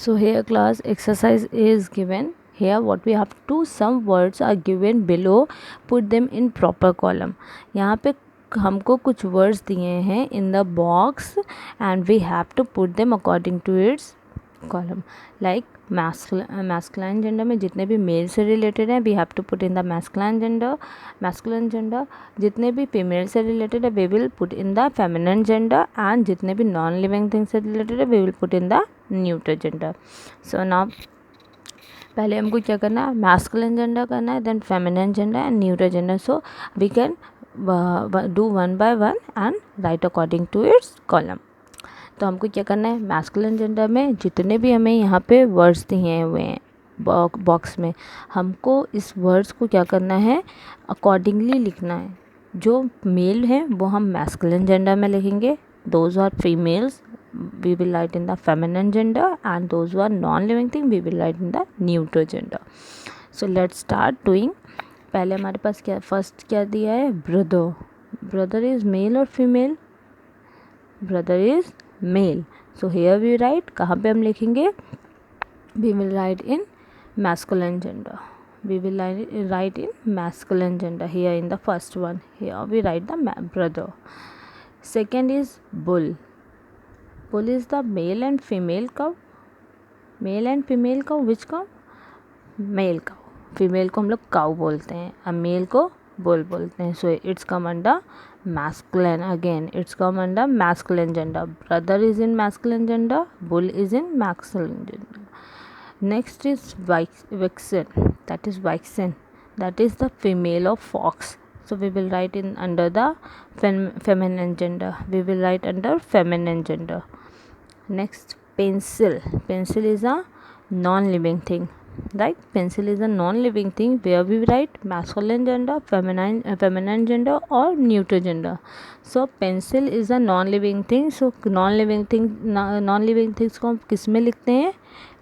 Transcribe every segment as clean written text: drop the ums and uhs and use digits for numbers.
So here class exercise is given. Here what we have to, some words are given below, put them in proper column. यहाँ पे हमको कुछ words दिए हैं in the box and we have to put them according to its column. Like masculine gender में जितने भी male से related हैं we have to put in the masculine gender. जितने भी female से related है we will put in the feminine gender, and जितने भी non living things से related है we will put in the neuter gender. So now पहले हमको क्या करना है, masculine gender करना है, then feminine gender and neuter gender. So we can do one by one and write according to its column. तो हमको क्या करना है, मैस्कुलिन जेंडर में जितने भी हमें यहाँ पे वर्ड्स दिए हुए हैं बॉक्स में, हमको इस वर्ड्स को क्या करना है, अकॉर्डिंगली लिखना है. जो मेल है वो हम मैस्कुलिन जेंडर में लिखेंगे, those are females we will write in the feminine gender, and those who are non living thing we will write in the neuter gender. So let's start doing. पहले हमारे पास क्या first क्या दिया है, brother is male और female, brother is male. So here we write, कहाँ पे हम लिखेंगे, we will write in masculine gender, we will write in masculine gender here in the first one. Here we write the brother. Second is bull is the male and female cow. Which cow, male cow. Female को हम लोग cow बोलते हैं, अब mail को bull बोलते हैं. सो it's come under masculine. Again it's come under masculine gender. Brother is in masculine gender, bull is in masculine gender. Next is vixen, that is the female of fox. So we will write in under the feminine gender, we will write under feminine gender. Next, pencil is a non-living thing, right? Pencil is a non-living thing where we write masculine gender, feminine gender or neuter gender. So pencil is a non-living thing. So non-living things को हम किस में लिखते हैं,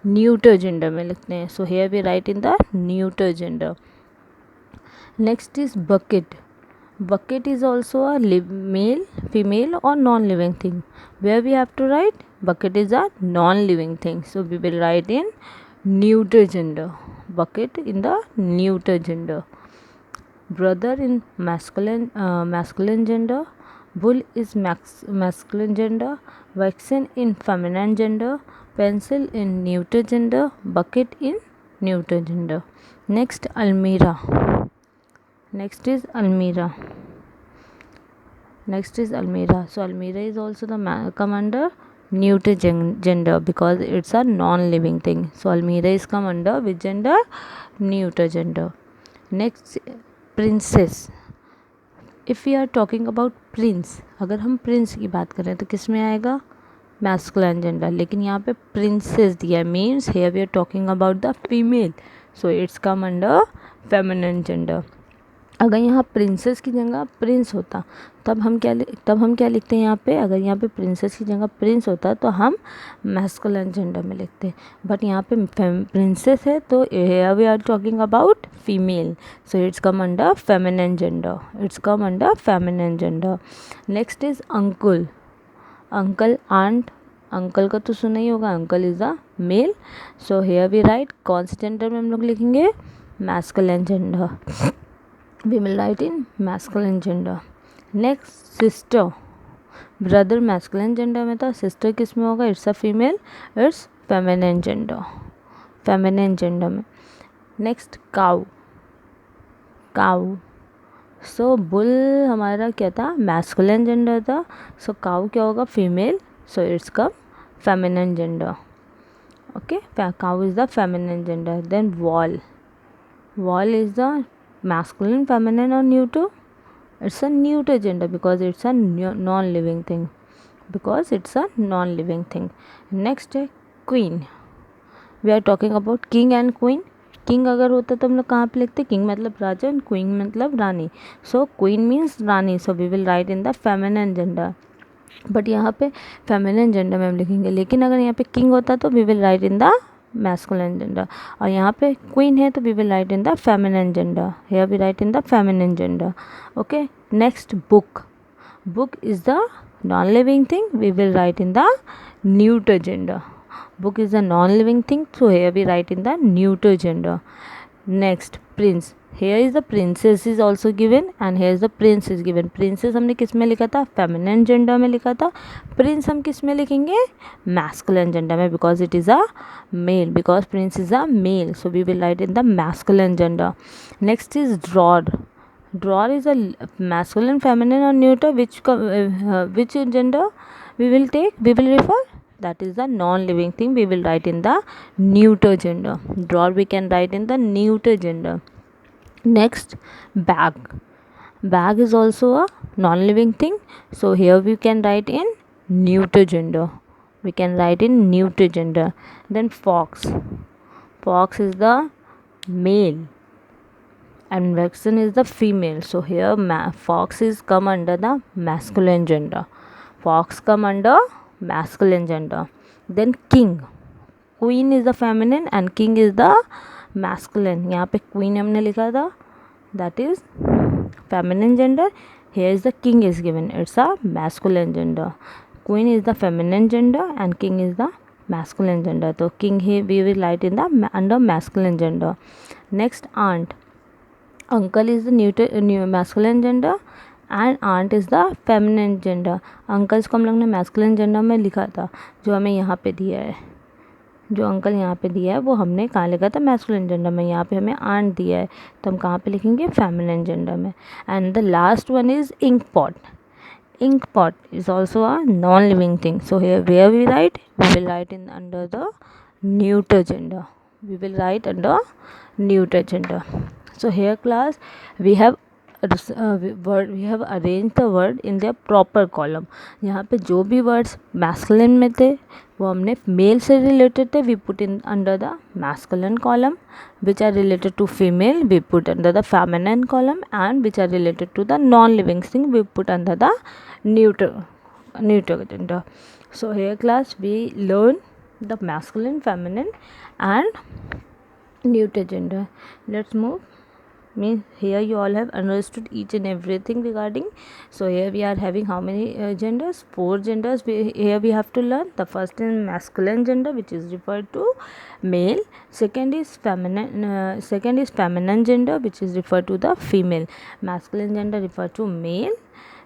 neuter gender में लिखते हैं. So here we write in the neuter gender. Next is bucket is also a male, female or non-living thing, where we have to write bucket is a non-living thing. So we will write in neuter gender, bucket in the neuter gender. Brother in masculine gender, bull is masculine gender, vixen in feminine gender, pencil in neuter gender, bucket in neuter gender. Next, almirah. Next is almirah. So almirah is also the come under neuter gender because it's a non-living thing. So almirah is come under which gender, neuter gender. Next, princess. If we are talking about prince, अगर हम Prince की बात करें तो किस में आएगा, masculine gender. लेकिन यहाँ पे प्रिंसेस दिया, means here we are talking about the female, so it's come under feminine gender. अगर यहाँ प्रिंसेस की जगह प्रिंस होता तब हम क्या लिखते हैं यहाँ पे, अगर यहाँ पे प्रिंसेस की जगह प्रिंस होता तो हम मैस्कुलिन जेंडर में लिखते, बट यहाँ पे प्रिंसेस है तो here we are talking about female, so it's come under feminine gender. Next is uncle, aunt. Uncle का तो सुना ही होगा, uncle is a male. So here we write कौन से जेंडर में हम लोग लिखेंगे, masculine gender, we will write in masculine gender. Next, sister. Brother masculine gender में था, सिस्टर किस में होगा, it's a female, it's feminine gender में. Next, cow. सो बुल हमारा क्या था, मैस्कुलिन जेंडर था, सो काउ क्या होगा, female, so it's come feminine gender. Okay, cow is the feminine gender. Then wall is the masculine, feminine or neuter, it's a neuter gender because it's a non-living thing. Next है queen. We are talking about king and queen. king अगर होता तो हम लोग कहाँ पे लिखते, king मतलब राजा and queen मतलब रानी. So queen means Rani, so we will write in the feminine gender. But यहाँ पे feminine gender में हम लिखेंगे, लेकिन अगर यहाँ पे king होता तो we will write in the masculine gender, और यहाँ पे queen है तो we will write in the feminine gender. Here we write in the feminine gender. Okay. Next, book is the non-living thing, we will write in the neuter gender. book is a non-living thing, so here we write in the neuter gender. Next, prince, here is the princess is also given and here is the prince is given. princess हमने किस में लिखा था, feminine gender में लिखा था. Prince हम किस में लिखेंगे, मैस्कुलिन जेंडर में, because it is a male, because prince is a male, so we will write in the masculine gender. Next is drawer. Drawer is a masculine, feminine or neuter, which gender we will take, we will refer, that is the non-living thing, we will write in the neuter gender. Drawer we can write in the neuter gender. Next, bag. Bag is also a non-living thing, so here we can write in neuter gender, we can write in neuter gender. Then fox. Fox is the male and vixen is the female, so here fox is come under the masculine gender. Fox come under masculine gender. Then king. Queen is the feminine and king is the masculine. यहाँ पे queen हमने लिखा था, that is feminine gender. Here is the king is given, it's a masculine gender. Queen is the feminine gender and king is the masculine gender, so king here we will write in the under masculine gender. Next, aunt. Uncle is the new masculine gender and aunt is the feminine gender. Uncles को हम लोग ने masculine gender में लिखा था, जो हमें यहाँ पे दिया है, जो अंकल यहाँ पे दिया है वो हमने कहाँ लिखा था, masculine gender में. यहाँ पे हमें aunt दिया है तो हम कहाँ पे लिखेंगे, feminine gender में. And the last one is ink pot. Ink pot is also a non-living thing, so here where we write, we will write in under the neuter gender, we will write under neuter gender. So here class, we have we have arranged the word in their proper column. यहाँ पे जो भी words masculine में थे वो हमने male से related थे, we put in under the masculine column. Which are related to female we put under the feminine column, and which are related to the non-living thing we put under the neuter gender. So here class, we learn the masculine, feminine and neuter gender. Let's move. Means here you all have understood each and everything regarding. So here we are having how many genders, 4 genders here we have to learn. The first is masculine gender, which is referred to male. Second is feminine gender, which is referred to the female. Masculine gender refer to male,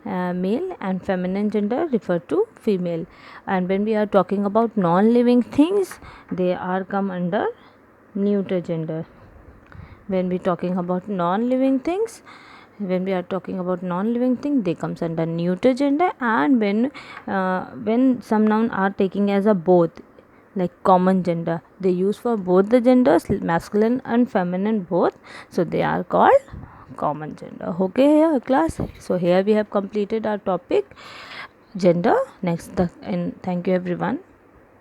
and feminine gender refer to female. And when we are talking about non-living things, they are come under neuter gender. When we talking about non-living things, they comes under neuter gender. And when some noun are taking as a both, like common gender, they use for both the genders, masculine and feminine both, so they are called common gender. Okay here class, so here we have completed our topic gender. Next and thank you everyone.